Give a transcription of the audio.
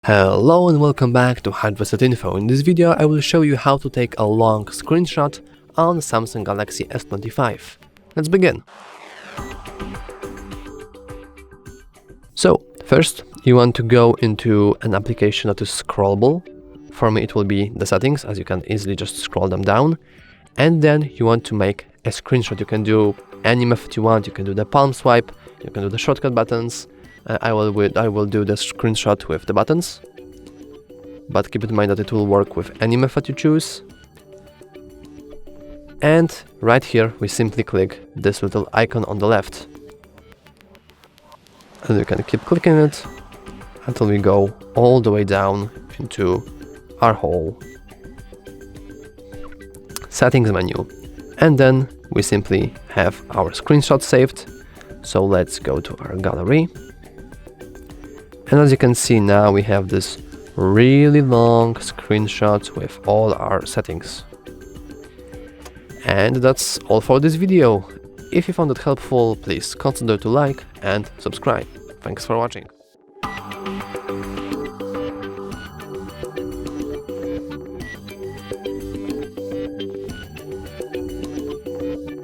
Hello and welcome back to HardReset.Info. In this video I will show you how to take a long screenshot on Samsung Galaxy S25. Let's begin. So first you want to go into an application that is scrollable. For me it will be the settings, as you can easily just scroll them down. And then you want to make a screenshot. You can do any method you want. You can do the palm swipe, you can do the shortcut buttons. I will do the screenshot with the buttons, but keep in mind that it will work with any method you choose. And right here we simply click this little icon on the left, and you can keep clicking it until we go all the way down into our whole settings menu, and then we simply have our screenshot saved. So let's go to our gallery. And as you can see now, we have this really long screenshot with all our settings. And that's all for this video. If you found it helpful, please consider to like and subscribe. Thanks for watching.